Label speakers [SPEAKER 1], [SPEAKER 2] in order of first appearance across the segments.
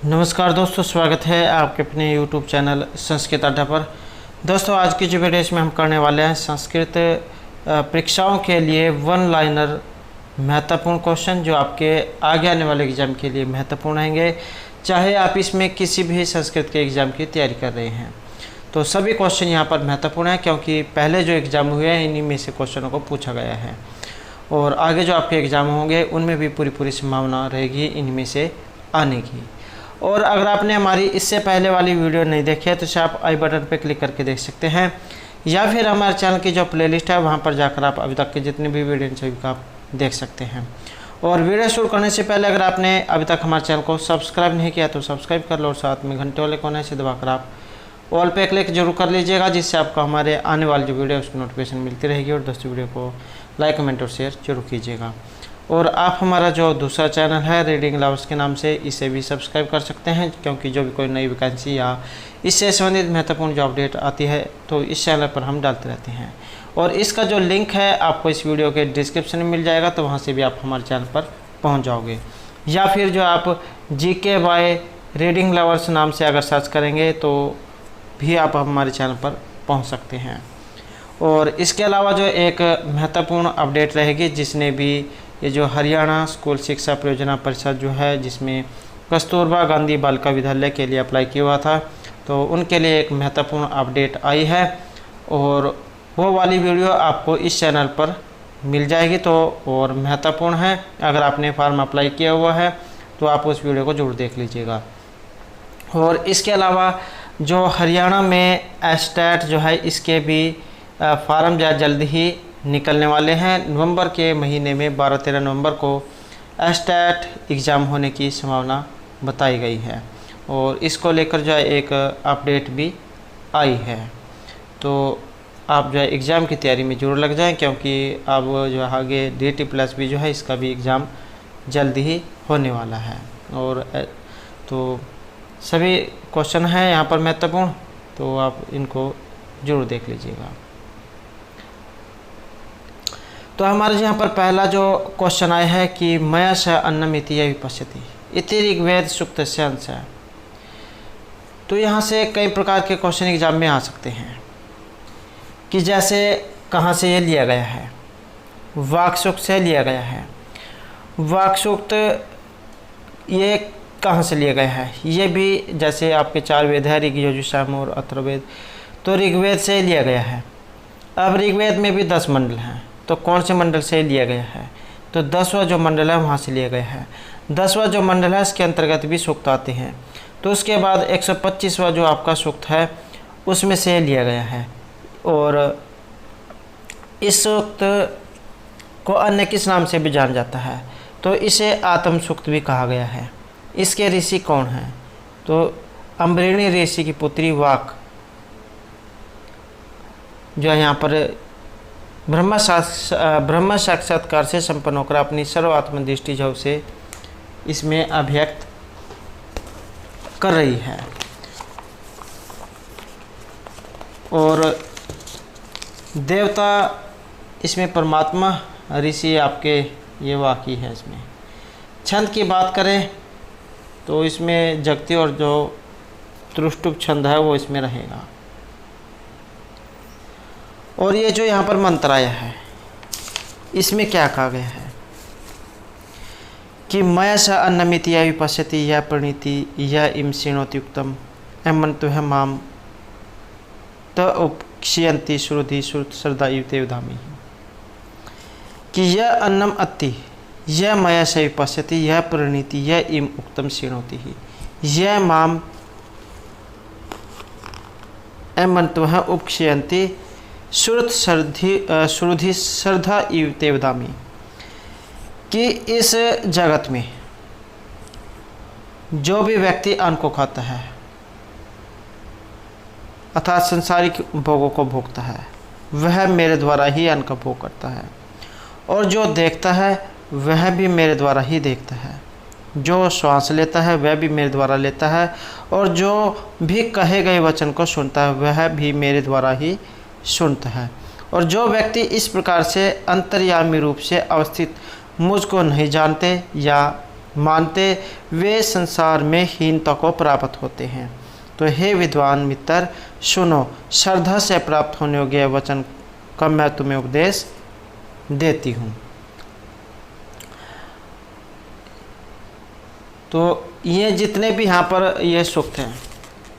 [SPEAKER 1] नमस्कार दोस्तों, स्वागत है आपके अपने YouTube चैनल संस्कृत अड्डा पर। दोस्तों, आज की जो वीडियो इसमें हम करने वाले हैं संस्कृत परीक्षाओं के लिए वन लाइनर महत्वपूर्ण क्वेश्चन जो आपके आगे आने वाले एग्ज़ाम के लिए महत्वपूर्ण रहेंगे, चाहे आप इसमें किसी भी संस्कृत के एग्ज़ाम की तैयारी कर रहे हैं। तो सभी क्वेश्चन यहाँ पर महत्वपूर्ण हैं क्योंकि पहले जो एग्ज़ाम हुए हैं इन्हीं में से क्वेश्चनों को पूछा गया है और आगे जो आपके एग्ज़ाम होंगे उनमें भी पूरी संभावना रहेगी इनमें से आने की। और अगर आपने हमारी इससे पहले वाली वीडियो नहीं देखी है तो इसे आप आई बटन पर क्लिक करके देख सकते हैं, या फिर हमारे चैनल की जो प्लेलिस्ट है वहां पर जाकर आप अभी तक के जितने भी वीडियो सभी का आप देख सकते हैं। और वीडियो शुरू करने से पहले अगर आपने अभी तक हमारे चैनल को सब्सक्राइब नहीं किया तो सब्सक्राइब कर लो और साथ में घंटे वाले कोने से दबाकर आप ऑल पे क्लिक जरूर कर लीजिएगा, जिससे आपको हमारे आने वाली जो वीडियो है उसकी नोटिफिकेशन मिलती रहेगी। और दोस्तों, वीडियो को लाइक कमेंट और शेयर जरूर कीजिएगा। और आप हमारा जो दूसरा चैनल है रीडिंग लवर्स के नाम से, इसे भी सब्सक्राइब कर सकते हैं क्योंकि जो भी कोई नई वैकेंसी या इससे संबंधित महत्वपूर्ण जो अपडेट आती है तो इस चैनल पर हम डालते रहते हैं। और इसका जो लिंक है आपको इस वीडियो के डिस्क्रिप्शन में मिल जाएगा, तो वहाँ से भी आप हमारे चैनल पर पहुँच जाओगे। या फिर जो आप GK बाय रीडिंग लवर्स नाम से अगर सर्च करेंगे तो भी आप हमारे चैनल पर पहुँच सकते हैं। और इसके अलावा जो एक महत्वपूर्ण अपडेट रहेगी, जिसने भी ये जो हरियाणा स्कूल शिक्षा परियोजना परिषद जो है जिसमें कस्तूरबा गांधी बालिका विद्यालय के लिए अप्लाई किया हुआ था, तो उनके लिए एक महत्वपूर्ण अपडेट आई है और वो वाली वीडियो आपको इस चैनल पर मिल जाएगी। तो और महत्वपूर्ण है, अगर आपने फॉर्म अप्लाई किया हुआ है तो आप उस वीडियो को जरूर देख लीजिएगा। और इसके अलावा जो हरियाणा में एस्टेट जो है इसके भी फॉर्म जल्द ही निकलने वाले हैं। नवंबर के महीने में 12-13 नवंबर को एस्टेट एग्ज़ाम होने की संभावना बताई गई है और इसको लेकर जो है एक अपडेट भी आई है। तो आप जो है एग्ज़ाम की तैयारी में ज़रूर लग जाएं क्योंकि अब जो है आगे DT+B जो है इसका भी एग्ज़ाम जल्द ही होने वाला है। और तो सभी क्वेश्चन हैं यहाँ पर महत्वपूर्ण, तो आप इनको ज़रूर देख लीजिएगा। तो हमारे यहाँ पर पहला जो क्वेश्चन आया है कि मया स अन्नम इति विपश्यति इति ऋग्वेद सूक्त से अंश है। तो यहाँ से कई प्रकार के क्वेश्चन एग्जाम में आ सकते हैं कि जैसे कहाँ से ये लिया गया है, वाक सूक्त से लिया गया है। वाक सूक्त ये कहाँ से लिया गया है, ये भी जैसे आपके 4 वेद है, ऋग यजुः साम और अथर्ववेद, तो ऋग्वेद से लिया गया है। अब ऋग्वेद में भी 10 मंडल हैं, तो कौन से मंडल से लिया गया है, तो 10वां जो मंडल है वहाँ से लिया गया है। 10वां जो मंडल है इसके अंतर्गत भी सूक्त आते हैं। तो उसके बाद 125वां जो आपका सूक्त है उसमें से लिया गया है। और इस सूक्त को अन्य किस नाम से भी जाना जाता है, तो इसे आत्म सूक्त भी कहा गया है। इसके ऋषि कौन हैं, तो अम्बरीणी ऋषि की पुत्री वाक जो है यहाँ पर ब्रह्म साक्षात्कार से संपन्न होकर अपनी सर्वात्म दृष्टि जो से इसमें अभिव्यक्त कर रही है। और देवता इसमें परमात्मा, ऋषि आपके ये वाकी है। इसमें छंद की बात करें तो इसमें जगती और जो त्रुष्टुप छंद है वो इसमें रहेगा। और ये जो यहाँ पर मंत्र आया है इसमें क्या कहा गया है कि मया स अन्नमिति या विपश्यति या प्रणीति या इम श्रृणोति उक्तम एमंतु है माम त उपक्षयंती श्रुति श्रुत श्रद्धा युते उदामी, कि यह अन्नम अति यह मया स विपश्यति यह प्रणीति यह इम उक्तम श्रृणोति ही यह माम एमंतु है उपक्षयंती श्रुति श्रद्धा युते उदामी, कि इस जगत में जो भी व्यक्ति अन्न को खाता है अर्थात संसारिक भोगों को भोगता है वह मेरे द्वारा ही अन्न का भोग करता है, और जो देखता है वह भी मेरे द्वारा ही देखता है, जो श्वास लेता है वह भी मेरे द्वारा लेता है, और जो भी कहे गए वचन को सुनता है वह भी मेरे द्वारा ही सुनता है। और जो व्यक्ति इस प्रकार से अंतर्यामी रूप से अवस्थित मुझको नहीं जानते या मानते वे संसार में हीनता को प्राप्त होते हैं। तो हे विद्वान मित्र सुनो, श्रद्धा से प्राप्त होने योग्य वचन का मैं तुम्हें उपदेश देती हूँ। तो ये जितने भी यहाँ पर ये सूक्त हैं,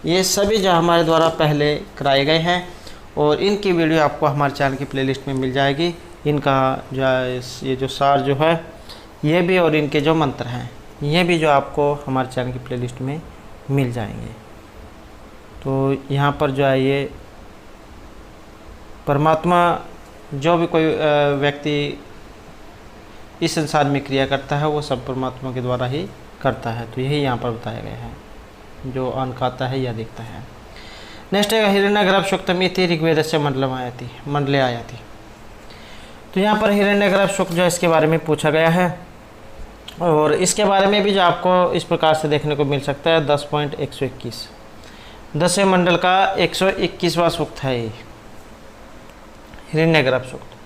[SPEAKER 1] ये सभी जो हमारे द्वारा पहले कराए गए हैं और इनकी वीडियो आपको हमारे चैनल की प्लेलिस्ट में मिल जाएगी। इनका जो ये जो सार जो है ये भी, और इनके जो मंत्र हैं ये भी जो आपको हमारे चैनल की प्लेलिस्ट में मिल जाएंगे। तो यहाँ पर जो है ये परमात्मा, जो भी कोई व्यक्ति इस संसार में क्रिया करता है वो सब परमात्मा के द्वारा ही करता है। तो यही यहाँ पर बताया गया है, जो अन्न खाता है या दिखता है। नेक्स्ट है हिरण्यगर्भ सूक्तम इति ऋग्वेद से मंडले आयाति। तो यहाँ पर हिरण्यगर्भ सूक्त जो इसके बारे में पूछा गया है, और इसके बारे में भी जो आपको इस प्रकार से देखने को मिल सकता है 10.121, 10वें मंडल का 121वां सूक्त है ये हिरण्यगर्भ सूक्त।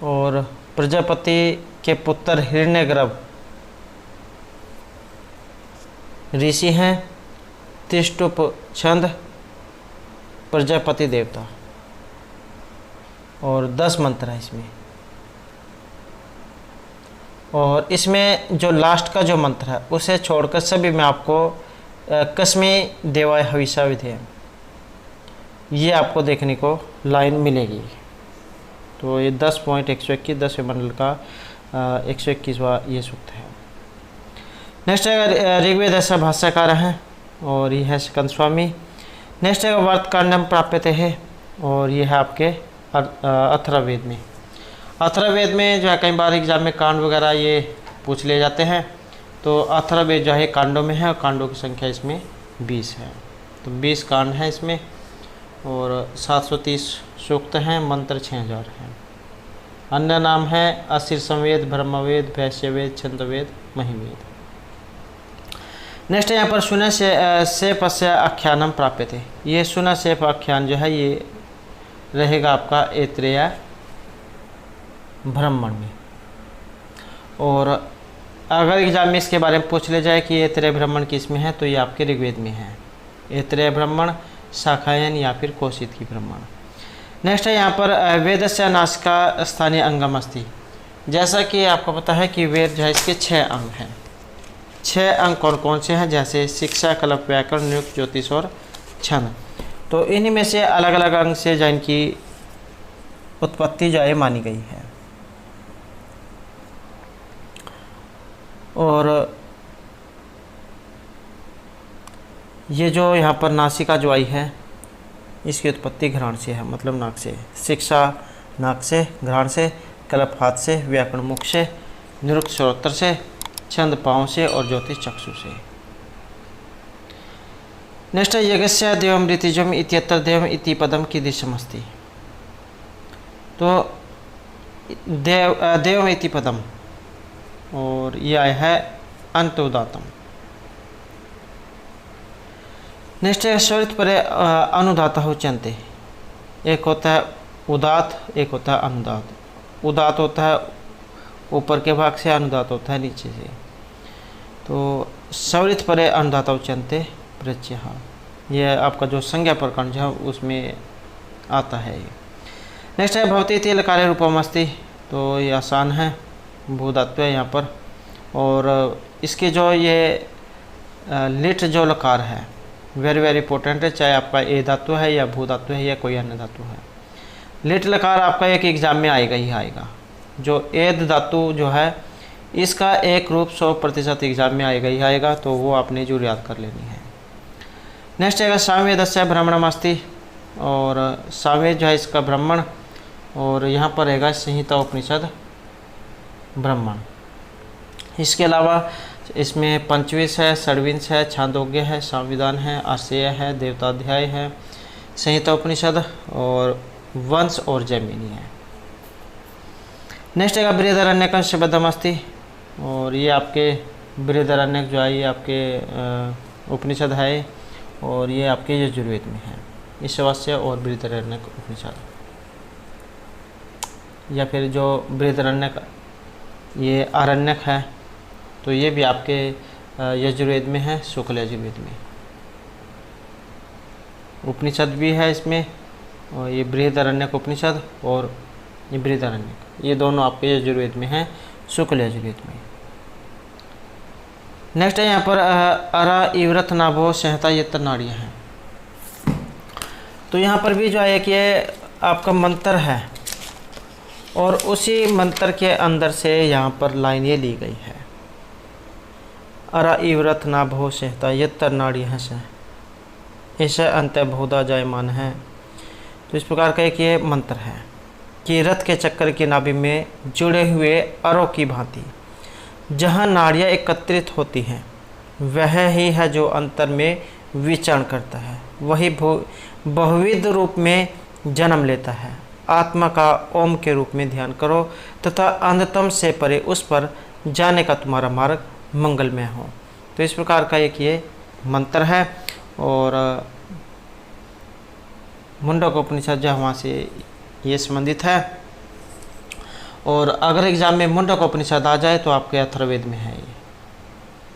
[SPEAKER 1] और प्रजापति के पुत्र हिरण्यगर्भ ऋषि हैं, तिष्टुप छंद प्रजापति देवता, और 10 मंत्र है इसमें। और इसमें जो लास्ट का जो मंत्र है उसे छोड़कर सभी में आपको कस्मे देवाय हविषा विधेय ये आपको देखने को लाइन मिलेगी। तो ये 10.121 10वें मंडल का 121वां ये सूक्त है। नेक्स्ट है ऋग्वेद ऐसा भाष्यकार हैं, और ये है स्कंद स्वामी। नेक्स्ट है वर्तकांडम प्राप्यते है, और ये है आपके अथर्ववेद में। अथर्ववेद में जो है कई बार एग्जाम में कांड वगैरह ये पूछ ले जाते हैं। तो अथर्ववेद जो है कांडों में है, और कांडों की संख्या इसमें 20 है। तो 20 कांड हैं इसमें, और 730 सूक्त हैं, मंत्र 6000 हैं। अन्य नाम है असिर संवेद, ब्रह्मवेद, वैश्यवेद, छंदवेद, महिवेद। नेक्स्ट यहाँ पर सुन से पश्य आख्यानम प्राप्य थे। ये सुन सेप आख्यान जो है ये रहेगा आपका ऐत्रेय ब्राह्मण में। और अगर एग्जाम में इसके बारे में पूछ ले जाए कि ऐत्रेय ब्राह्मण किस में है, तो ये आपके ऋग्वेद में है। ऐत्रेय ब्राह्मण, शाखायन या फिर कौशिक की ब्राह्मण। नेक्स्ट है यहाँ पर वेदस्य नासिका स्थानीय अंगम अस्ति। जैसा कि आपको पता है कि वेद जो है इसके 6 अंग हैं। 6 अंग कौन कौन से हैं? जैसे शिक्षा, कल्प, व्याकरण, निरुक्त, ज्योतिष और छंद। तो इन्हीं में से अलग अलग अंग से जो इनकी उत्पत्ति जो है मानी गई है। और ये जो यहाँ पर नासिका जो आई है इसकी उत्पत्ति घ्राण से है, मतलब नाक से। शिक्षा नाक से, घ्राण से, कल्प हाथ से, व्याकरण मुख से, निरुक्त श्रोत्र से, छंद पाँव से, और ज्योतिष चक्षु से। नेक्स्ट है यज्ञस्य देवम ऋतिजम इत्यत्र देवम इति पदम कीदृशमस्ति। तो देवम इति पदम, और यह आया है अंतोदातम। नेक्स्ट है स्वरित परे अनुदाता उच्यन्ते। एक होता है उदात, एक होता है अनुदात। उदात होता है ऊपर के भाग से, अनुदात होता है नीचे से। तो स्वरित परे अनुदाता उच्यन्ते प्रत्यय, यह आपका जो संज्ञा प्रकरण है उसमें आता है। नेक्स्ट है भवती तेल कार्य रूपमस्ति। तो ये आसान है, भूधात्व है यहाँ पर। और इसके जो ये लिट जो लकार है वेरी वेरी इंपॉर्टेंट है, चाहे आपका ए धातु है या भू धातु है या कोई अन्य धातु है। लिट लकार आपका एक एग्जाम में आएगा ही आएगा। जो एद धातु जो है इसका एक रूप 100% एग्जाम में आएगा ही आएगा, तो वो आपने जरूर याद कर लेनी है। नेक्स्ट है सामवेदस्य ब्राह्मणमस्ति। और सामवेद जो है इसका ब्राह्मण, और यहाँ पर रहेगा संहिता उपनिषद ब्राह्मण। इसके अलावा इसमें पंचविंश है, षड्विंश है, छांदोग्य है, संविधान है, आश्रय है, देवताध्याय है, संहिता उपनिषद और वंश और जैमिनी है। नेक्स्ट है बृहदारण्यकं शब्दमस्ति। और ये आपके बृहदारण्यक जो है ये आपके उपनिषद है, और ये आपके यजुर्वेद में है। ईशावास्य और बृहदारण्यक उपनिषद, या फिर जो बृहदारण्यक ये आरण्यक है, तो ये भी आपके यजुर्वेद में है, शुक्ल यजुर्वेद में। उपनिषद भी है इसमें, और ये बृहदारण्यक उपनिषद और ये बृहदारण्यक, ये दोनों आपके यजुर्वेद में हैं, शुक्ल यजुर्वेद में। नेक्स्ट है यहाँ पर अरा इव्रत नाभो संहिता ये नाड़ियाँ हैं। तो यहाँ पर भी जो है कि ये आपका मंत्र है, और उसी मंत्र के अंदर से यहाँ पर लाइन ये ली गई है, अरा इव्रत नाभो संहिता ये नाड़ियाँ हैं, ऐसा अंत बहुधा जायमान है। तो इस प्रकार का एक ये मंत्र है कि रथ के चक्कर की नाभि में जुड़े हुए अरों की भांति जहाँ नाड़ियाँ एकत्रित होती हैं, वह ही है जो अंतर में विचरण करता है, वही बहुविध रूप में जन्म लेता है। आत्मा का ओम के रूप में ध्यान करो तथा अंधतम से परे उस पर जाने का तुम्हारा मार्ग मंगलमय हो। तो इस प्रकार का एक ये मंत्र है, और मुंडक उपनिषद जो वहाँ से ये संबंधित है। और अगर एग्जाम में मुंडक उपनिषद आ जाए तो आपके अथर्ववेद में है ये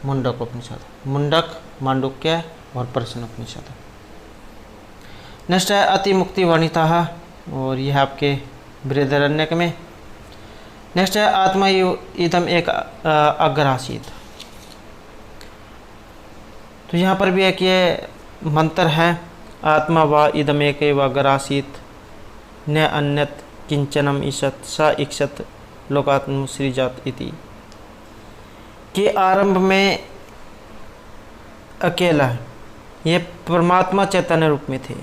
[SPEAKER 1] मुंडक उपनिषद, मुंडक, मांडुक्य और प्रश्न उपनिषद। नेक्स्ट है अति मुक्ति वर्णिता, और यह आपके बृहदारण्यक में। नेक्स्ट है आत्मा इदम एक अग्रासीत। तो यहाँ पर भी एक ये मंत्र है, आत्मा व इदम एक अग्रासीत न अन्यत किंचनम ईशत स इक्षत लोकात्म सृजात इति, कि आरंभ में अकेला ये परमात्मा चैतन्य रूप में थे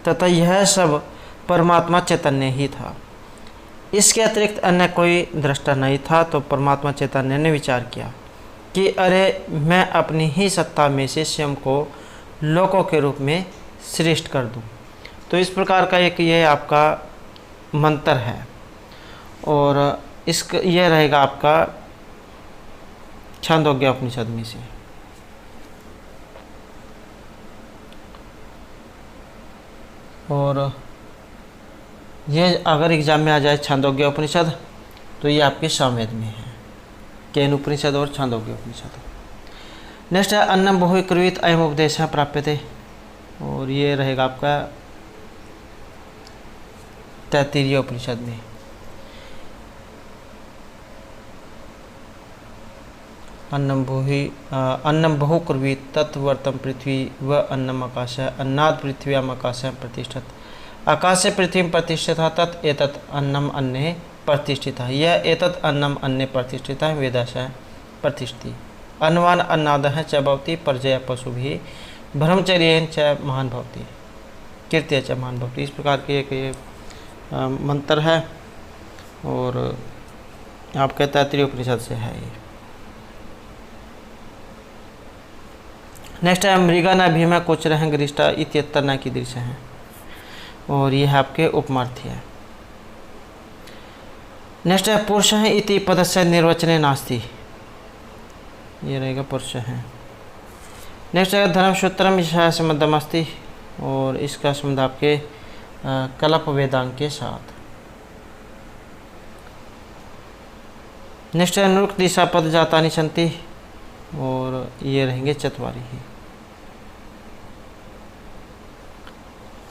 [SPEAKER 1] तथा यह सब परमात्मा चैतन्य ही था, इसके अतिरिक्त अन्य कोई दृष्टा नहीं था। तो परमात्मा चैतन्य ने विचार किया कि अरे मैं अपनी ही सत्ता में से स्वयं को लोकों के रूप में श्रेष्ठ कर दूं। तो इस प्रकार का एक ये आपका मंत्र है, और इसका यह रहेगा आपका छांदोग्य उपनिषद में से। और ये अगर एग्जाम में आ जाए छांदोग्य उपनिषद तो ये आपके सामवेद में है, केन उपनिषद और छांदोग्य उपनिषद। नेक्स्ट है अन्नम बहु कुर्वीत अयम उपदेश प्राप्यते, और ये रहेगा आपका तैत्तिरीय उपनिषद में। अन्नम बहु कुर्वीत तत्वर्तम पृथ्वी व अन्नम आकाश अन्नाद पृथ्व्याम आकाश प्रतिष्ठित, आकाश से पृथ्वी में प्रतिष्ठित तत् एतत् अन्नम अन्ने प्रतिष्ठित, यह एतत् अन्नम अन्ने प्रतिष्ठित वेदाश प्रतिष्ठि, अन्नवान अन्नाद च भवति पर्जय पशु भी ब्रह्मचर्य च महान भवति कीर्त्य च महान भवति। इस प्रकार के एक मंत्र है, और आपके तैत्तिरीय उपनिषद से है ये। नेक्स्ट है मृगा न भीमा कोचर गरिष्ठा इत्यत्र न की दृश्य हैं, और ये है आपके उपमार्थी है। नेक्स्ट है पुरुष है इति पदस्य निर्वचने नास्ति, ये रहेगा पुरुष है। नेक्स्ट है धर्मसूत्रम ईशा संबंधम अस्ति, और इसका संबंध आपके कल्प वेदांग के साथ। नेक्स्ट है नृक दिशा पद जातानि सन्ति, और ये रहेंगे चत्वारी ही।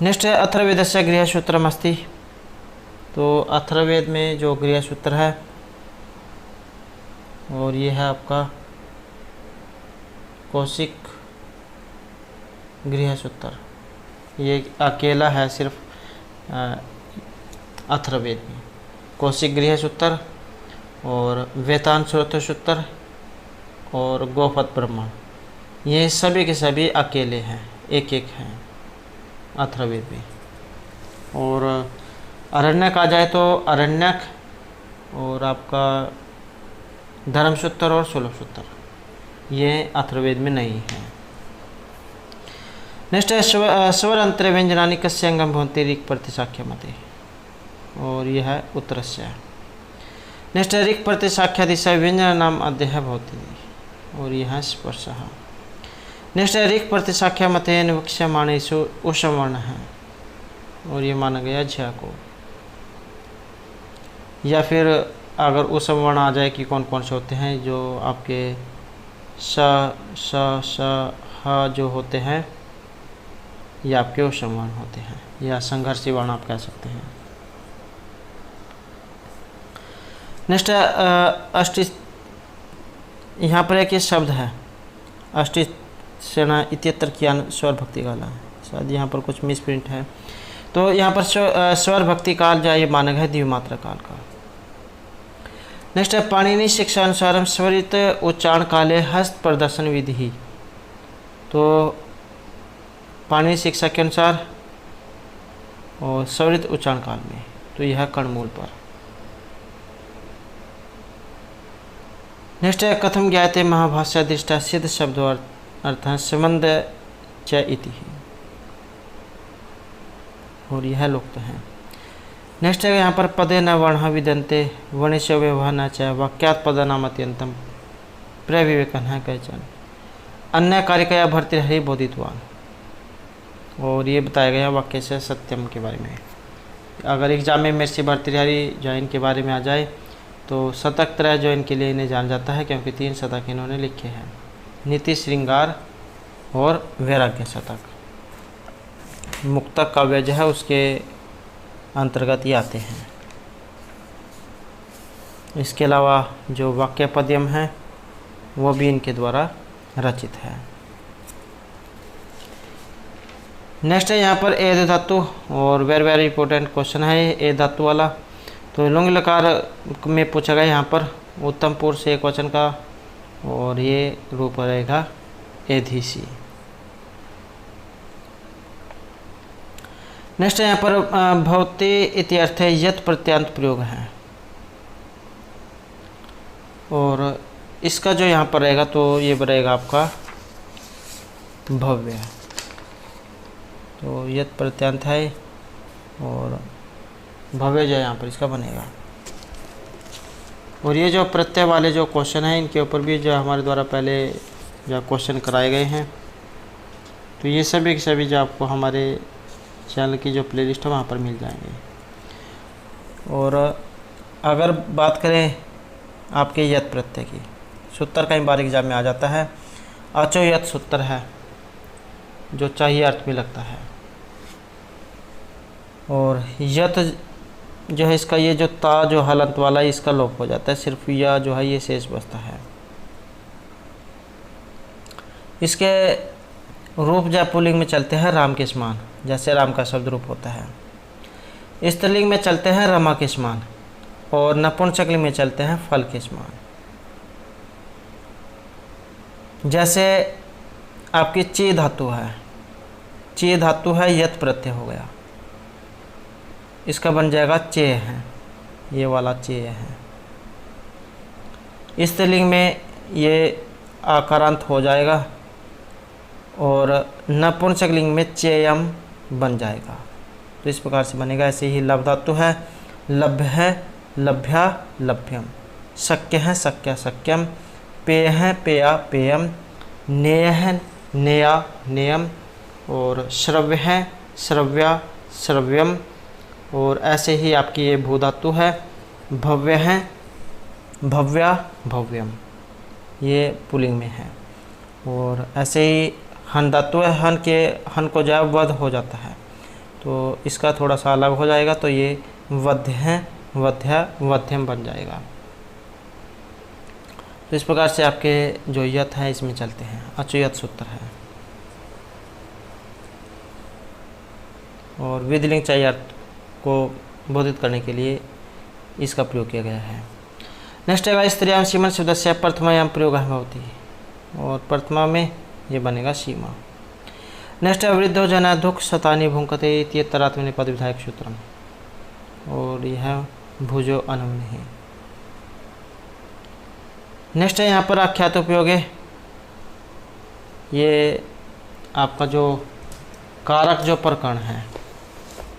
[SPEAKER 1] नेक्स्ट है अथर्ववेद से गृहसूत्रम अस्ति, तो अथर्ववेद में जो गृहसूत्र है, और ये है आपका कौशिक गृहसूत्र, ये अकेला है सिर्फ अथर्ववेद में। कौशिक गृहसूत्र और वेतान सूत्र और गोपद ब्रह्मण, ये सभी के सभी अकेले हैं, एक एक हैं अथर्ववेद में। और अरण्यक आ जाए तो अरण्यक, और आपका धर्मसूत्र और शूलसूत्र, ये अथर्ववेद में नहीं है। नेक्स्ट है स्वर अंतर व्यंजनानि कस्य अंगम भवन्ति ऋक् प्रतिशाख्य मते, और यह है उत्तरस्य। नेक्स्ट है ऋक् प्रतिशाख्या दिशा व्यंजन नाम अध्यय भवति, और यह है स्पर्शः। नेक्स्ट है ऋक् प्रतिशाख्या मतेन वक्ष्यमाणेषु उष्मवर्ण है, और ये माना गया झ को। या फिर अगर उस वर्ण आ जाए कि कौन कौन से होते हैं, जो आपके श श श ह जो होते हैं ये आपके उपसम वर्ण होते हैं, या संघर्षी वर्ण आप कह सकते हैं। नेक्स्ट है अष्टि, यहाँ पर एक ये शब्द है अष्टि सेना इत्यत्र कियान स्वर भक्ति काल है, शायद यहाँ पर कुछ मिस प्रिंट है। तो यहाँ पर स्वर भक्ति काल जो ये मानक है द्विमात्रा काल का। नेक्स्ट है पाणिनि शिक्षा अनुसार स्वरित उच्चारण काले हस्त प्रदर्शन विधि ही। तो पाणिनि शिक्षा के अनुसार और स्वरित उच्चारण काल में तो यह है कर्णमूल पर। नेक्स्ट है कथम ज्ञाते महाभाष्य दृष्टा सिद्ध शब्द अर्थ है संबंध च इति, और यह लुप्त है। नेक्स्ट है यहाँ पर पदे न वर्ण विदंते वणिष्य व्यवहार न च वाक्यात पद नाम अत्यंतम प्रविवेकन है कैचन अन्य कार्यकया भर्तृहरि बोधितवान, और ये बताया गया वाक्य से सत्यम के बारे में। अगर एग्जाम में महर्षि भर्तृहरि जो इनके बारे में आ जाए तो शतक त्रय जो इनके लिए इन्हें जाना जाता है, क्योंकि 3 शतक इन्होंने लिखे हैं, नीति श्रृंगार और वैराग्य शतक। मुक्तक काव्य जो है उसके अंतर्गत ये आते हैं। इसके अलावा जो वाक्य पद्यम है वो भी इनके द्वारा रचित है। नेक्स्ट है यहाँ पर ए धातु, और वेरी इंपॉर्टेंट क्वेश्चन है ए धातु वाला। तो लुंग लकार में पूछा गया यहाँ पर उत्तम पुरुष से एक वचन का, और ये रूप रहेगा एधीसी। नेक्स्ट यहाँ पर भवते इति अर्थ है यत प्रत्यांत प्रयोग है, और इसका जो यहाँ पर रहेगा तो ये बनेगा आपका भव्य। तो यत प्रत्यांत है और भव्य जो यहाँ पर इसका बनेगा। और ये जो प्रत्यय वाले जो क्वेश्चन हैं इनके ऊपर भी जो हमारे द्वारा पहले जो क्वेश्चन कराए गए हैं, तो ये सभी के सभी जो आपको हमारे चैनल की जो प्लेलिस्ट है वहाँ पर मिल जाएंगे। और अगर बात करें आपके यत प्रत्यय की, सूत्र कई बार एग्जाम में आ जाता है। अचो यत सूत्र है जो चाहिए अर्थ में लगता है, और यत जो है इसका ये जो ता जो हलंत वाला है इसका लोप हो जाता है, सिर्फ या जो है ये शेष बचता है। इसके रूप जो पुल्लिंग में चलते हैं राम के समान, जैसे राम का शब्द रूप होता है। स्त्रीलिंग में चलते हैं रमा के समान, और नपुंसकलिंग में चलते हैं फल के समान। जैसे आपकी ची धातु है, ची धातु है यत प्रत्यय हो गया, इसका बन जाएगा चे है, ये वाला चे है। स्त्रीलिंग में ये आकारांत हो जाएगा, और नपुंसकलिंग में चेयम बन जाएगा। तो इस प्रकार से बनेगा। ऐसे ही लभ धातु है, लभ्य है लभ्या लभ्यम, शक्य है शक्या शक्यम, पेय है पेया पेयम, नेय है नेया नेयम, और श्रव्य है श्रव्या श्रव्यम। और ऐसे ही आपकी ये भू धातु है, भव्य है भव्या भव्यम, ये पुल्लिंग में है। और ऐसे ही हन धातु है, हन को जब वध हो जाता है तो इसका थोड़ा सा अलग हो जाएगा, तो ये वध्य है वध्या वध्यम बन जाएगा। तो इस प्रकार से आपके जो यत है इसमें चलते हैं। अचुयत सूत्र है, और विधिलिंग चाहिए अर्थ को बोधित करने के लिए इसका प्रयोग किया गया है। नेक्स्ट है स्त्रियां सीमन शब्द से प्रथमायाम प्रयोग भवती, और प्रथमा में ये बनेगा सीमा। नेक्स्ट है वृद्धो जना दुख शतानी भूंकते इत्यतरात्मनि पद विधायक सूत्रम, और यह भुजो अनुमनि है। नेक्स्ट है यहाँ पर आख्यात उपयोग है, ये आपका जो कारक जो प्रकरण है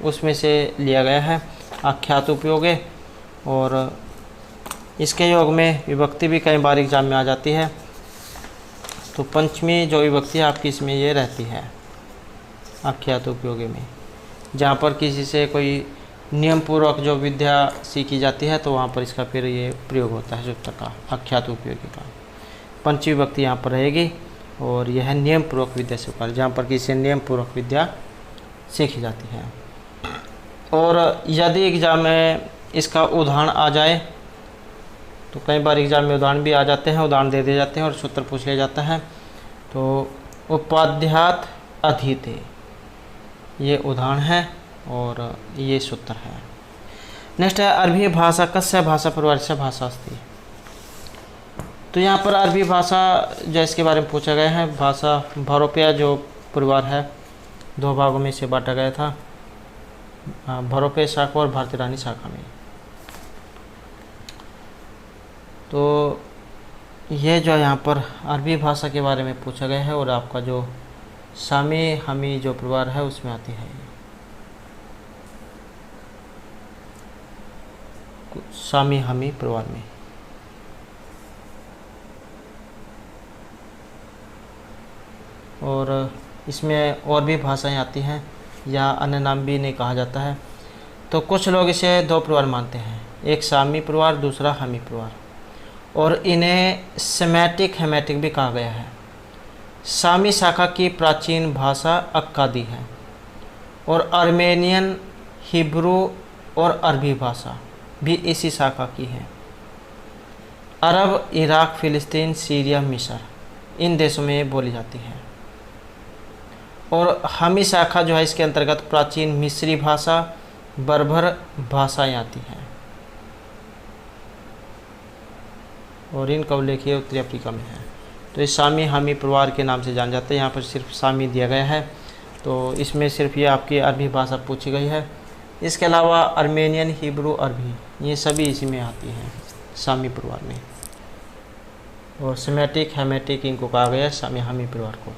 [SPEAKER 1] उसमें से लिया गया है, आख्यात उपयोग है। और इसके योग में विभक्ति भी कई बार एग्जाम में आ जाती है, तो पंचमी जो विभक्ति है आपकी इसमें ये रहती है आख्यात उपयोगी में, जहाँ पर किसी से कोई नियम पूर्वक जो विद्या सीखी जाती है तो वहाँ पर इसका फिर ये प्रयोग होता है सूत्र का, आख्यात उपयोगी का। पंचमी विभक्ति यहाँ पर रहेगी और यह नियम पूर्वक विद्या से कार्य, जहाँ पर किसी नियम पूर्वक विद्या सीखी जाती है। और यदि एग्जाम में इसका उदाहरण आ जाए तो कई बार एग्जाम में उदाहरण भी आ जाते हैं, उदाहरण दे दिए जाते हैं और सूत्र पूछ लिया जाता है। तो उपाध्यात अधीते ये उदाहरण है और ये सूत्र है। नेक्स्ट है अरबी भाषा कस्य भाषा परिवार से भाषा अस्ति। तो यहाँ पर अरबी भाषा जो इसके बारे में पूछा गया है, भाषा भरोपिया जो परिवार है 2 भागों में से बांटा गया था, भरोपे शाखा और भारतीय रानी शाखा में। तो ये जो यहाँ पर अरबी भाषा के बारे में पूछा गया है और आपका जो सामी हमी जो परिवार है उसमें आती है, सामी हमी परिवार में। और इसमें और भी भाषाएं आती हैं या अन्य नाम भी इन्हें कहा जाता है। तो कुछ लोग इसे 2 परिवार मानते हैं, एक सामी परिवार, दूसरा हमी परिवार, और इन्हें सेमेटिक हेमेटिक भी कहा गया है। सामी शाखा की प्राचीन भाषा अक्कादी है और आर्मेनियन, हिब्रू और अरबी भाषा भी इसी शाखा की है। अरब, इराक, फिलिस्तीन, सीरिया, मिस्र इन देशों में बोली जाती है। और हमी शाखा जो है इसके अंतर्गत प्राचीन मिस्री भाषा, बर्बर भाषाएं आती हैं और इनका उल्लेख उत्तरी अफ्रीका में है। तो इस सामी हमी परिवार के नाम से जान जाते हैं। यहाँ पर सिर्फ सामी दिया गया है, तो इसमें सिर्फ ये आपकी अरबी भाषा पूछी गई है। इसके अलावा आर्मेनियन, हिब्रू, अरबी ये सभी इसी में आती हैं सामी परिवार में। और सेमेटिक हेमेटिक इनको कहा गया है सामी हमी परिवार को।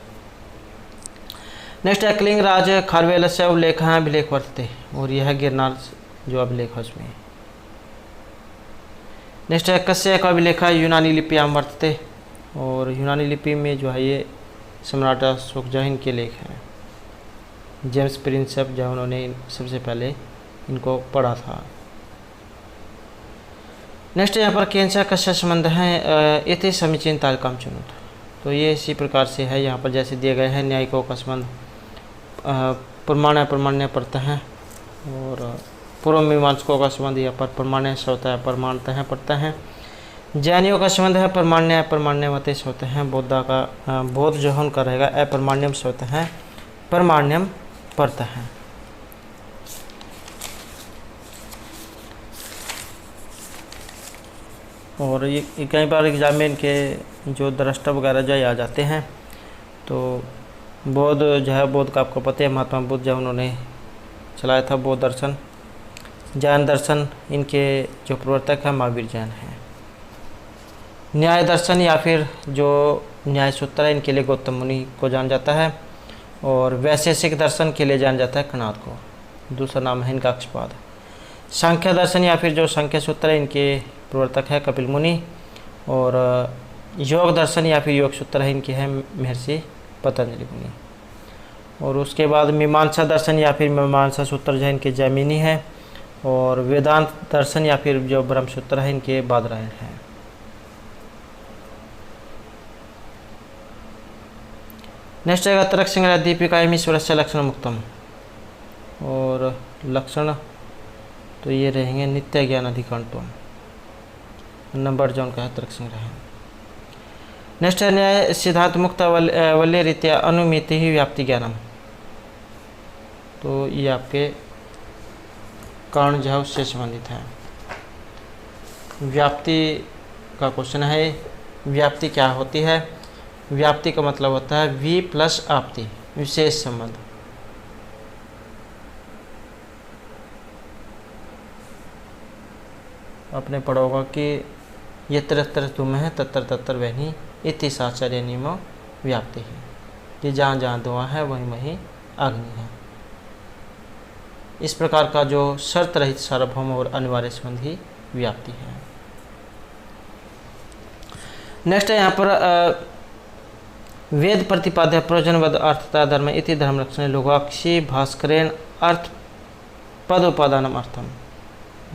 [SPEAKER 1] नेक्स्ट है कलिंग राज खारवेल से अवलेख अभिलेख वर्तते, और यह गिरनार जो अभिलेख है उसमें। नेक्स्ट है कस्य का अभिलेख यूनानी लिपियां वर्तते, और यूनानी लिपि में जो है ये सम्राट अशोकजहिन के लेख हैं। जेम्स प्रिंसेप जो उन्होंने सबसे पहले इनको पढ़ा था। नेक्स्ट यहाँ पर कैंसा कस्य संबंध है इति समीचीन तालिकाम चुनुत। तो ये इसी प्रकार से है, यहाँ पर जैसे दिए गए हैं न्यायिकों का संबंध प्रमाण प्रमाण्य पढ़ते हैं, और पूर्व मीमांसकों का संबंध यहाँ पर प्रमाण्य से होता है, प्रमाणतः पढ़ते हैं। जैनियों का संबंध है प्रमाण्य अप्रमाण्यवते से होते हैं। बौद्धा का बौद्ध जो है उनका रहेगा अप्रमाण्यम से होते हैं, प्रमाण्यम पढ़ते हैं। और ये कई बार एग्जाम में इनके जो दृष्टा वगैरह जो आ जाते हैं। तो बौद्ध जो है, बौद्ध का आपको पता है महात्मा बुद्ध जो उन्होंने चलाया था बौद्ध दर्शन। जैन दर्शन इनके जो प्रवर्तक है महावीर जैन हैं। न्याय दर्शन या फिर जो न्याय सूत्र है इनके लिए गौतम मुनि को जान जाता है, और वैशेषिक दर्शन के लिए जान जाता है कणाद को, दूसरा नाम है इनका अक्षपाद। सांख्य दर्शन या फिर जो सांख्य सूत्र है इनके प्रवर्तक है कपिल मुनि, और योग दर्शन या फिर योग सूत्र है इनके हैं महर्षि पतंजलि मुनि। और उसके बाद मीमांसा दर्शन या फिर मीमांसा सूत्र जो है इनके जैमिनी है, और वेदांत दर्शन या फिर जो ब्रह्म सूत्र है इनके बादरायण हैं। नेक्स्ट है तरक सिंह दीपिका ईश्वर से लक्षण मुक्तम, और लक्षण तो ये रहेंगे नित्य ज्ञान अधिकांतम, नंबर जो उनका है तरक सिंह है। नेक्स्ट है न्याय सिद्धांत मुक्त वल्य रीत्या अनुमिति ही व्याप्ति ज्ञानम। तो ये आपके कारण जो है उससे संबंधित है। व्याप्ति का क्वेश्चन है, व्याप्ति क्या होती है? व्याप्ति का मतलब होता है वी प्लस आपति, विशेष संबंध। आपने पढ़ा होगा कि ये तरह तुम है तत्तर तत्तर वही इति साचार्य नियमो व्याप्ति है, कि जहाँ जहाँ धुआं है वहीं वहीं अग्नि है। इस प्रकार का जो शर्त रहित सार्वभौम और अनिवार्य संबंध ही व्याप्ति है। नेक्स्ट है यहाँ पर वेद प्रतिपाद्य प्रयोजनवद अर्थता धर्म इति धर्म लक्षण लोगाक्षी भास्करेण अर्थ पद उपादानम अर्थम,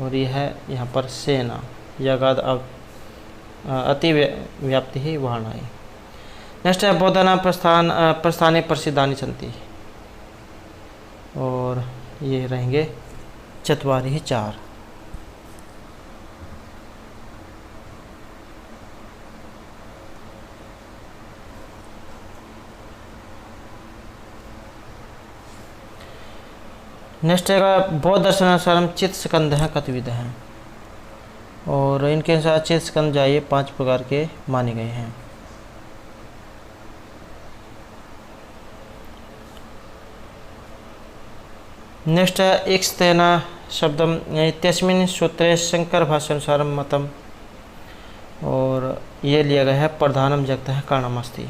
[SPEAKER 1] और यह है यहाँ पर सेना यगाद अति व्याप्ति ही वर्णाई। नेक्स्ट है बोधना प्रस्थाने प्रसिद्धानि सन्ति, और ये रहेंगे चत्वारि ही 4। नेक्स्ट है बौद्ध दर्शनानुसार चित्त स्कंद हैं कतविध हैं, और इनके अनुसार चित्त स्कंद जो है 5 प्रकार के माने गए हैं। नेक्स्ट है एक्स्तेना शब्दम इत्यस्मिन् सूत्रे शंकर भाष्यानुसार मतम, और ये लिया गया है प्रधानम जगत है कारणमस्ति।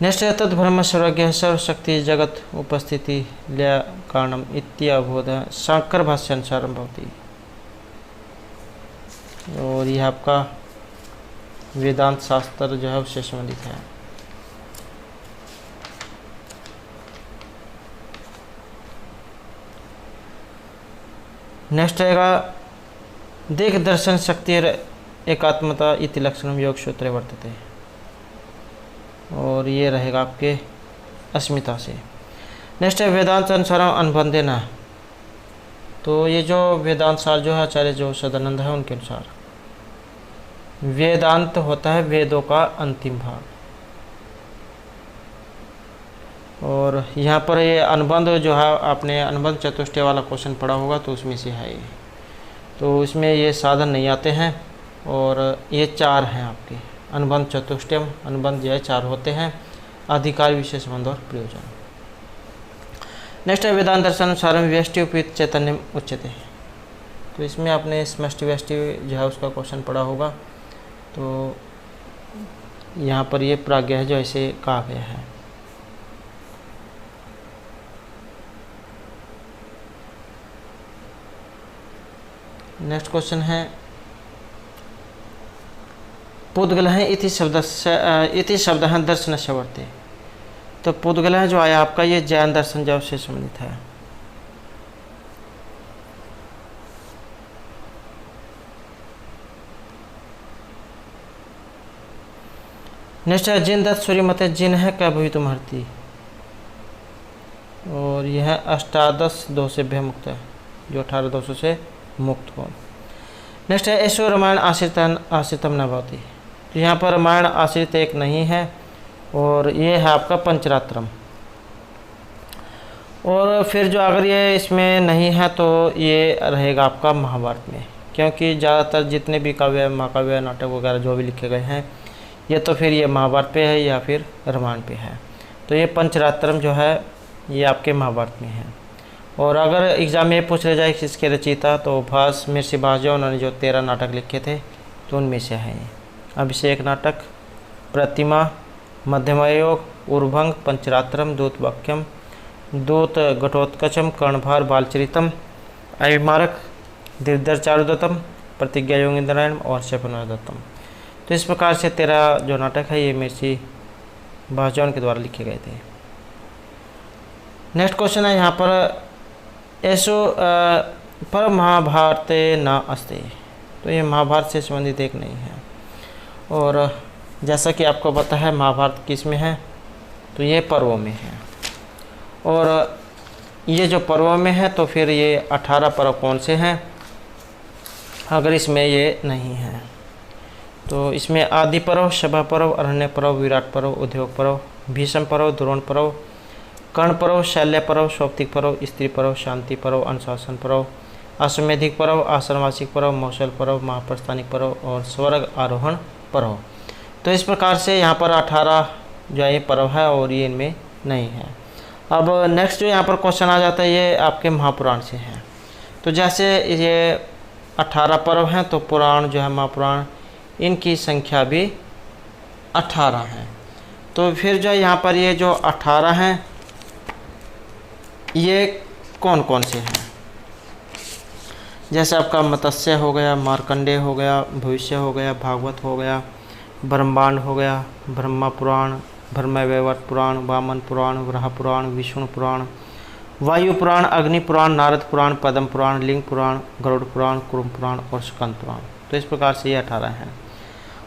[SPEAKER 1] नेक्स्ट है तद्ब्रह्म सर्वज्ञ सर्वशक्ति जगत उपस्थिति लय कारणम इत्याबोध शंकर भाष्यानुसार भवति, और यह आपका वेदांत शास्त्र जो है उससे संबंधित है। नेक्स्ट रहेगा देख दर्शन शक्ति एकात्मता इति लक्षणम योग सूत्रे वर्तते, और ये रहेगा आपके अस्मिता से। नेक्स्ट है वेदांत अनुसार अनुबंधे न, तो ये जो वेदांत सार जो है आचार्य जो सदानंद है उनके अनुसार वेदांत होता है वेदों का अंतिम भाग, और यहाँ पर ये अनुबंध जो है आपने अनुबंध चतुष्टय वाला क्वेश्चन पढ़ा होगा तो उसमें से है ये, तो इसमें ये साधन नहीं आते हैं, और ये 4 हैं आपके अनुबंध चतुष्टयम। अनुबंध जो है 4 होते हैं, अधिकार विशेष संबंध और प्रयोजन। नेक्स्ट है वेदांत दर्शनानुसार व्यष्टि उपयुक्त चैतन्य उच्यते, तो इसमें आपने समष्टि व्यष्टि जो है उसका क्वेश्चन पढ़ा होगा, तो यहाँ पर ये प्राज्ञ है जो ऐसे कहा गया है। नेक्स्ट क्वेश्चन है पुद्गल है इति शब्द है दर्शन से वर्ते, तो पुद्गल है जो आया आपका ये जैन दर्शन जब से संबंधित है। नेक्स्ट है जिन दत्त सूर्य मते जिन है क्या भवि तुम हरती, और यह 18 दोषेभ्य मुक्त है, जो 18 दोषों से मुक्त हो। नेक्स्ट है ऐश्वर्य रामायण आश्रितम न भवति, तो यहाँ पर रामायण आश्रित एक नहीं है, और ये है आपका पंचरात्रम। और फिर जो अगर ये इसमें नहीं है तो ये रहेगा आपका महाभारत में, क्योंकि ज़्यादातर जितने भी काव्य महाकाव्य नाटक वगैरह जो भी लिखे गए हैं ये तो फिर ये महाभारत पे है या फिर रामायण पे है, तो ये पंचरात्रम जो है ये आपके महाभारत में है। और अगर एग्ज़ाम में पूछ ले जाए किसके रचयिता, तो भास महर्षि भास जो उन्होंने जो 13 नाटक लिखे थे तो उनमें से है अभिषेक नाटक, प्रतिमा, मध्यमयोग, उर्भंग, पंचरात्रम, दूत वाक्यम, दूत घटोत्कचम, कर्णभार, बालचरितम, अभिमारक, दिव्दर चारुदत्तम, प्रतिज्ञा योगेंद्रायण और शपनदत्तम। तो इस प्रकार से 13 जो नाटक है ये महर्षि भासजौन के द्वारा लिखे गए थे। नेक्स्ट क्वेश्चन है यहाँ पर ऐसो पर महाभारत न अस्ते, तो ये महाभारत से संबंधित एक नहीं है। और जैसा कि आपको पता है महाभारत किस में है, तो ये पर्वों में है, और ये जो पर्वों में है तो फिर ये 18 पर्व कौन से हैं, अगर इसमें ये नहीं है तो इसमें आदि पर्व, सभा पर्व, अरण्य पर्व, विराट पर्व, उद्योग पर्व, भीष्म पर्व, द्रोण पर्व, कर्ण पर्व, शैल्य पर्व, सौप्तिक पर्व, स्त्री पर्व, शांति पर्व, अनुशासन पर्व, अश्वमेधिक पर्व, आश्रमवासिक पर्व, मौसल पर्व, महाप्रस्थानिक पर्व और स्वर्ग आरोहण पर्व। तो इस प्रकार से यहाँ पर 18 जो है पर्व है और ये इनमें नहीं है। अब नेक्स्ट जो यहाँ पर क्वेश्चन आ जाता है ये आपके महापुराण से है। तो जैसे ये 18 पर्व हैं तो पुराण जो है महापुराण इनकी संख्या भी 18 है। तो फिर जो यहाँ पर ये जो 18 हैं ये कौन कौन से हैं, जैसे आपका मत्स्य हो गया, मार्कंडेय हो गया, भविष्य हो गया, भागवत हो गया, ब्रह्मांड हो गया, ब्रह्मा पुराण, ब्रह्मवैवर्त पुराण, वामन पुराण, वराह पुराण, विष्णु पुराण, वायु पुराण, अग्नि पुराण, नारद पुराण, पद्म पुराण, लिंग पुराण, गरुड़ पुराण, कुरुम पुराण और स्कंद पुराण। तो इस प्रकार से ये 18 हैं।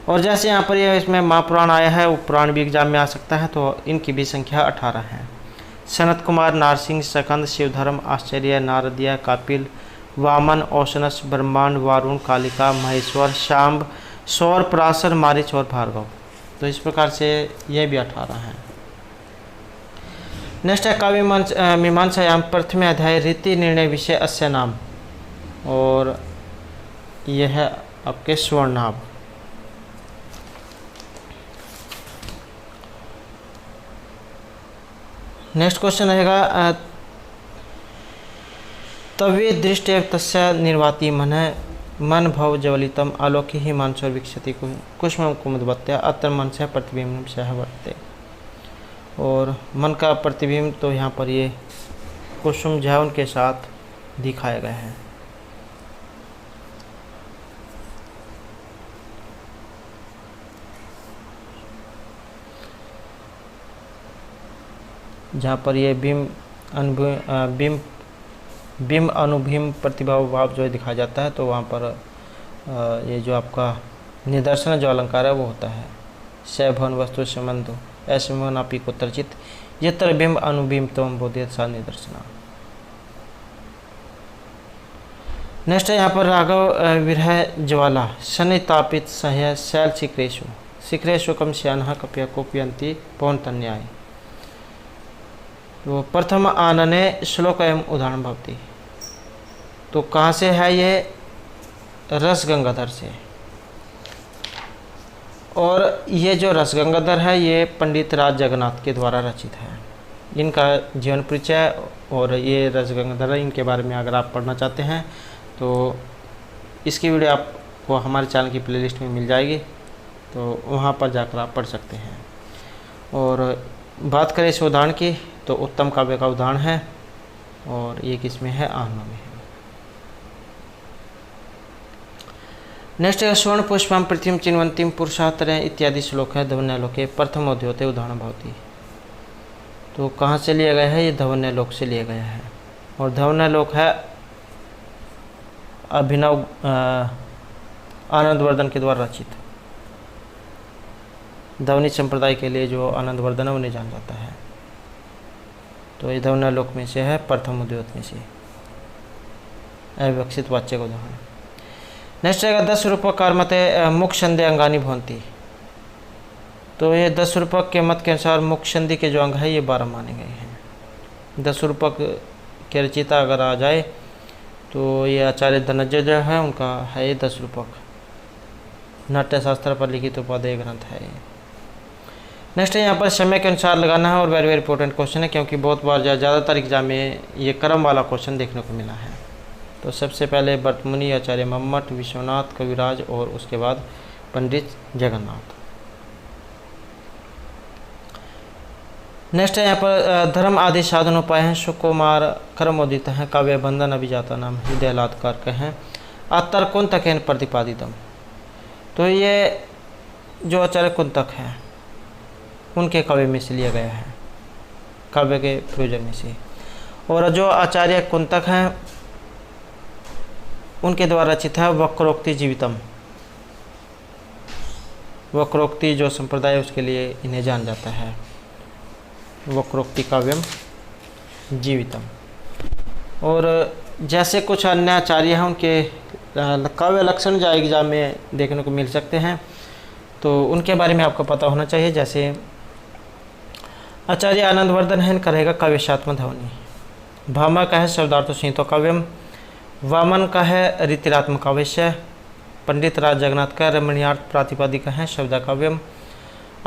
[SPEAKER 1] और जैसे यहाँ पर ये इसमें महापुराण आया है, वो पुराण भी एग्जाम में आ सकता है, तो इनकी भी संख्या 18 है। सनत कुमार, नारसिंह, स्कंद, शिवधर्म, आश्चर्य, नारदीय, कपिल, वामन, औशनस, ब्रह्मांड, वारुण, कालिका, महेश्वर, शाम्ब, सौर, पराशर, मारीच और भार्गव। तो इस प्रकार से ये भी 18 हैं। नेक्स्ट है काव्य मीमांसायाम प्रथम अध्याय रीति निर्णय विषय अस्य नाम, और यह है आपके स्वर्णाभ। नेक्स्ट क्वेश्चन रहेगा तवे दृष्टि तस्य निर्वाति मन भव जवलितम आलोक्य ही मानसोर विक्षति कुष्म कुमुदवत्या अत्र मन से प्रतिबिंब सह वर्तते। और मन का प्रतिबिंब तो यहाँ पर ये कुसुम झवन के साथ दिखाया गया है। जहाँ पर ये बिंब अनुबिंब प्रतिभाव भाव जो दिखाया जाता है, तो वहाँ पर ये जो आपका निदर्शन जो अलंकार है वो होता है सैभवन वस्तु संबंधो ऐसे मनापी को तर्चित यत्र बिंब अनुबिंब तम बोधित सा निदर्शना। नेक्स्ट है यहाँ पर राघव विरह ज्वाला शनितापित सह्य शैल शिखरेशु कम श्यान कप्य कोपयंती पवन तन्याय। तो प्रथम आनने श्लोक एवं उदाहरण भवती। तो कहाँ से है ये? रस गंगाधर से। और ये जो रस गंगाधर है ये पंडित राज जगन्नाथ के द्वारा रचित है। इनका जीवन परिचय और ये रस गंगाधर इनके बारे में अगर आप पढ़ना चाहते हैं तो इसकी वीडियो आपको हमारे चैनल की प्लेलिस्ट में मिल जाएगी, तो वहाँ पर जाकर आप पढ़ सकते हैं। और बात करें इस उदाहरण की तो उत्तम काव्य का उदाहरण है, और ये किसमें है? आहना में है। नेक्स्ट है स्वर्ण पुष्पम पृथ्वी चिन्वंतिम पुरुषातर इत्यादि श्लोक है धवन्यालोके प्रथम उद्योते उदाहरण भवती। तो कहाँ से लिया गया है? ये धवन्यालोक से लिया गया है। और धवन्यालोक है अभिनव आनंदवर्धन के द्वारा रचित। धवनी संप्रदाय के लिए जो आनंदवर्धन है उन्हें जाना जाता है। तो ये धवन्यालोक में से है, प्रथम उद्योत में से अविवक्षित वाच्य का उदाहरण। नेक्स्ट है 10 रूपक कर्मते मुख संधि अंगानी भवंती। तो ये 10 रूपक के मत के अनुसार मुख संधि के जो अंग है ये 12 माने गए हैं। 10 रूपक के रचिता अगर आ जाए तो ये आचार्य धनंजय जो है उनका है ये 10 रूपक, नाट्यशास्त्र पर लिखित उपादेय ग्रंथ है ये। नेक्स्ट है यहाँ पर समय के अनुसार लगाना है, और वेरी वेरी इंपॉर्टेंट क्वेश्चन है क्योंकि बहुत बार ज़्यादातर एग्जाम में ये क्रम वाला क्वेश्चन देखने को मिला है। तो सबसे पहले वर्तमुनि, आचार्य मम्मट, विश्वनाथ, कविराज और उसके बाद पंडित जगन्नाथ। नेक्स्ट है यहाँ पर धर्म आदि साधन उपाय हैं सुकुमार कर्मोदित हैं काव्य बंधन अभिजाता नाम हृदय लातकार के हैं अतर कुंतक प्रतिपादितम। तो ये जो आचार्य कुंतक हैं उनके काव्य में से लिया गया है, काव्य के प्रयोजन में से। और जो आचार्य कुंतक हैं उनके द्वारा रचित है वक्रोक्ति जीवितम। वक्रोक्ति जो संप्रदाय है उसके लिए इन्हें जाना जाता है, वक्रोक्ति काव्यम जीवितम। और जैसे कुछ अन्य आचार्य हैं उनके काव्य लक्षण जो एग्जाम में देखने को मिल सकते हैं, तो उनके बारे में आपको पता होना चाहिए। जैसे आचार्य आनंदवर्धन है, इनका रहेगा काव्यशात्म ध्वनि। भामा का है शब्दार्थ संहितो काव्यम। वामन का है रीतिरात्मक काव्य। पंडित राज जगन्नाथ का रमणीयार्थ प्रातिपादिका है शब्द काव्यम।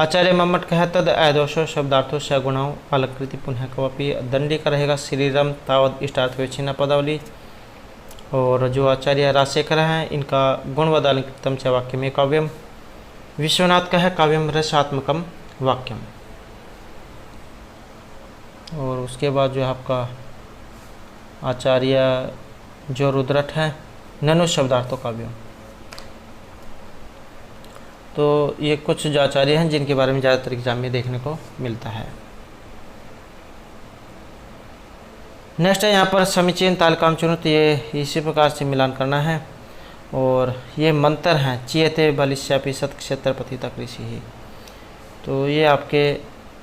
[SPEAKER 1] आचार्य मम्मट का है तद ऐदोषो शब्दार्थो सगुणाओं अलकृति पुनः कवपी। दंडी का रहेगा श्रीरम तावद इष्टार्थ विच्छिन्न पदावली। और जो आचार्य राजशेखर हैं इनका गुणवद अलंकृतम च वाक्यम में काव्यम। विश्वनाथ का है काव्यम रसात्मकम वाक्यम। और उसके बाद जो है आपका आचार्य जो रुद्रट है ननु शब्दार्थो काव्यम। तो ये कुछ जो आचार्य हैं जिनके बारे में ज़्यादातर एग्जाम में देखने को मिलता है। नेक्स्ट है यहाँ पर समीचीन तालकाम चुनुत, ये इसी प्रकार से मिलान करना है। और ये मंत्र हैं चियते बलिष्यापि सत क्षेत्रपति तक ऋषि ही, तो ये आपके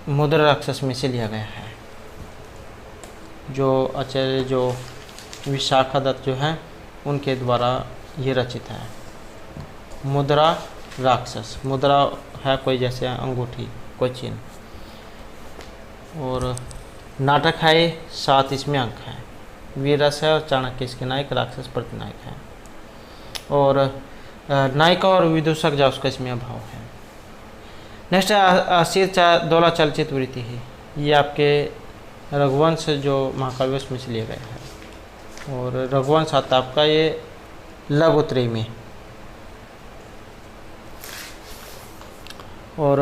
[SPEAKER 1] मुद्रा राक्षस में से लिया गया है। जो आचार्य जो विशाखा दत्त जो हैं उनके द्वारा ये रचित है। मुद्रा राक्षस, मुद्रा है कोई जैसे अंगूठी, कोई चिन्ह, और नाटक है ये, 7 इसमें अंक हैं। वीरस है और चाणक्य इसके नायक, राक्षस प्रतिनायक है, और नायिका और विदूषक जा उसका इसमें अभाव है। नेक्स्ट है असीर दौला चलचित वृत्ति ही, ये आपके रघुवंश जो महाकाव्य उसमें से लिए गए हैं। और रघुवंश आता आपका ये लघुत्रयी में, और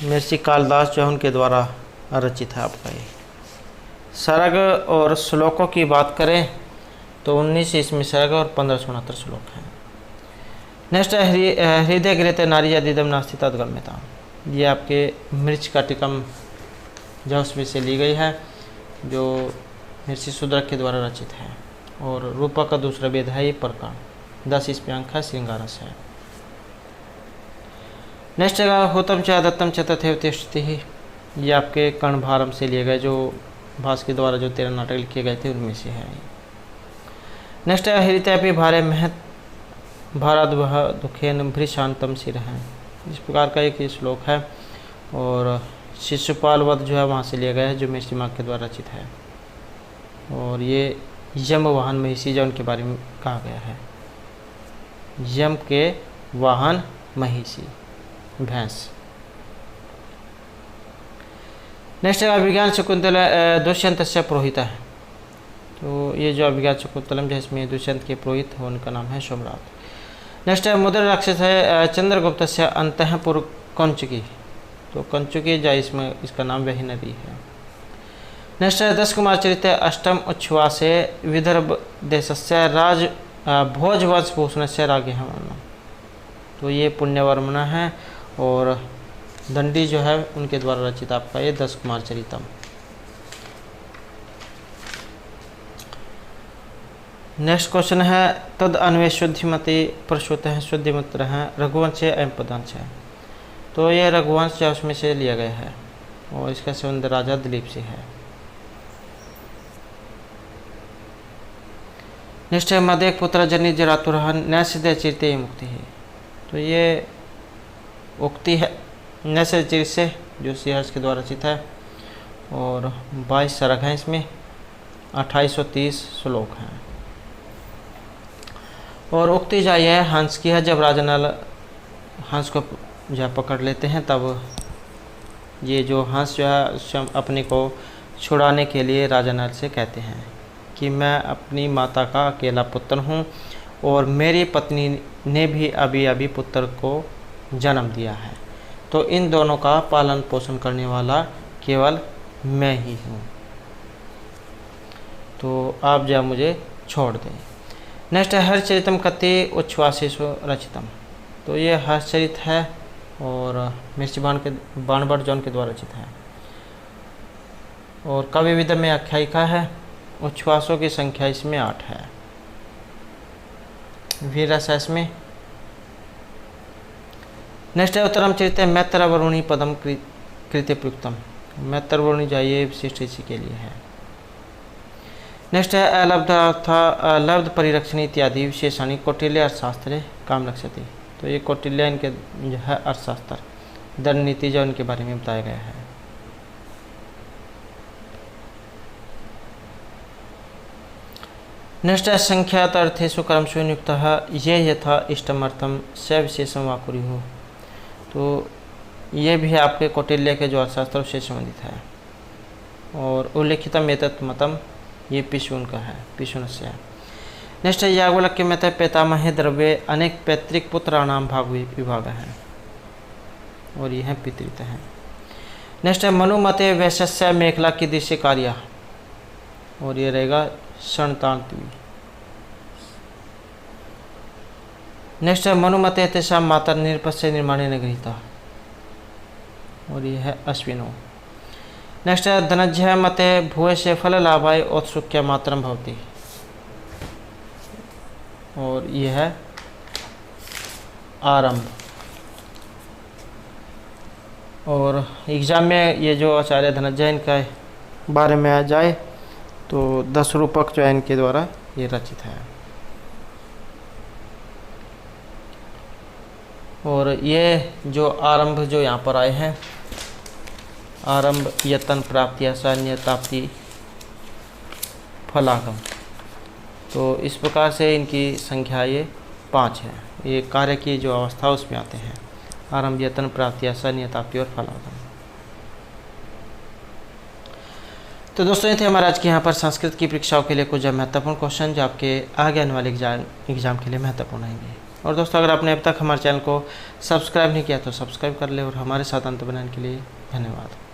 [SPEAKER 1] महर्षि कालिदास जो है उनके द्वारा रचित है आपका ये। सर्ग और श्लोकों की बात करें तो 19 इसमें सर्ग और 1569 श्लोक हैं। नेक्स्ट है हृदय गृहते नारी यदिदम नास्ति तद्गम्यता, ये आपके मृच काटिकम जो उसमें से ली गई है, जो महर्षि शूद्रक के द्वारा रचित है। और रूपक का दूसरा वेद है ये प्रकरण, 10 इसमें अंक है, श्रृंगारस है। नेक्स्ट जगह होतम च दत्तम च तथैव तिष्ठति ही, ये आपके कर्णभारम से लिए गए, जो भास के द्वारा जो 13 नाटक लिखे गए थे उनमें से है। नेक्स्ट है हृतयपि भारे महत भारद्वह दुखेन भृशांतम सिर है, इस प्रकार का एक श्लोक है। और शिशुपाल वध जो है वहाँ से लिया गया है, जो महर्षि माग के द्वारा रचित है। और ये यम वाहन महिषी जो उनके बारे में कहा गया है, यम के वाहन महिषी भैंस। नेक्स्ट है अभिज्ञान शकुंतल दुष्यंत से पुरोहित है, तो ये जो अभिज्ञान शकुंतलम है इसमें दुष्यंत के पुरोहित हो, उनका नाम है सोमनाथ। नेक्स्ट है मुद्रा राक्षस है चंद्रगुप्त से अंतःपुर कंचुकी, तो कंचुकी जा इसमें इसका नाम वहीनरी है। नेक्स्ट है 10 कुमार चरित्र अष्टम उच्छ्वासे विदर्भ देशस्य राज भोजवंश भूषण से रागे वर्णम, तो ये पुण्यवर्मना है। और दंडी जो है उनके द्वारा रचित आपका ये 10 कुमार चरितम। नेक्स्ट क्वेश्चन है तद अन्वे शुद्धिमति प्रसूत है शुद्धिमित्र हैं रघुवंश एवं पदंश है, तो ये रघुवंश जो उसमें से लिया गया है, और इसका संबंध राजा दिलीप से है। नेक्स्ट है मदेक पुत्र जनि जरातुरह नैसिद्ध चीरते मुक्ति है, तो ये उक्ति है नैसिद्ध चीर से, जो श्रीहर्ष के द्वारा रचित है। और 22 सर्ग हैं इसमें, 2830 श्लोक हैं। और उक्ति जो है हंस की है, जब राजा नल हंस को जब पकड़ लेते हैं तब ये जो हंस जो है अपने को छुड़ाने के लिए राजा नल से कहते हैं कि मैं अपनी माता का अकेला पुत्र हूँ और मेरी पत्नी ने भी अभी अभी पुत्र को जन्म दिया है, तो इन दोनों का पालन पोषण करने वाला केवल मैं ही हूँ, तो आप जब मुझे छोड़ दें। नेक्स्ट है हर्षचरितम कति उच्छ्वासेषु रचितम, तो ये हर्षचरित है और महर्षि बाणभट्ट जौन के द्वारा रचित है। और कवि विद में आख्यायिका है, उच्छ्वासों की संख्या इसमें 8 है। वीरस है इसमें। नेक्स्ट है उत्तरम चरित मैत्रवरुणी पदम कृत्य प्रयुक्तम, मैत्रवरुणी जाइए विशिष्ट इसी के लिए है। नेक्स्ट है अलब्ध अथा लब्ध परिरक्षण इत्यादि विशेषाणी कौटिल्य अर्थशास्त्र काम लक्ष्यति, तो ये कौटिल्य इनके जो है अर्थशास्त्र दंड नीति जो इनके बारे में बताया गया है। नेक्स्ट है संख्यात अर्थेषु कर्मसु नियुक्तः ये यथा इष्टमर्थम स विशेषम वाकुरी हो, तो ये भी आपके कौटिल्य के जो अर्थशास्त्र से संबंधित है। और उल्लिखितम एतत् मतम, ये पिशुन का है, पिशुनस्य है। नेक्स्ट है याज्ञवल्क्य में पितामहे द्रव्य अनेक पैतृक पुत्राणाम भाग विभाग है, और ये हैं पितृत हैं। नेक्स्ट है मनुमते वैश्य मेखला की दृश्य कार्य, और ये रहेगा क्षणतांतवी। नेक्स्ट है मनुमते तेषां माता निरपस्य निर्माणे नगरीता, और ये है अश्विनो। नेक्स्ट है धनंजय मते भूयसे फललाभाय औत्सुक्य मात्रम भवति, और ये है आरंभ। और एग्ज़ाम में ये जो आचार्य धनंजय इनका बारे में आ जाए तो 10 रूपक जो है इनके द्वारा ये रचित है। और ये जो आरंभ जो यहाँ पर आए हैं, आरंभ, यतन, प्राप्ति, आसान्य, ताप्ति, फलागम, तो इस प्रकार से इनकी संख्या ये 5 है। ये कार्य की जो अवस्था उसमें आते हैं, आरंभ, यतन, प्राप्ति, आसान्य, ताप्ति और फलागम। तो दोस्तों ये थे हमारे आज के यहाँ पर संस्कृत की परीक्षाओं के लिए कुछ महत्वपूर्ण क्वेश्चन जो आपके आगे आने वाले एग्जाम के लिए महत्वपूर्ण आएंगे। और दोस्तों अगर आपने अब तक हमारे चैनल को सब्सक्राइब नहीं किया तो सब्सक्राइब कर ले, और हमारे साथ अंत बनाने के लिए धन्यवाद।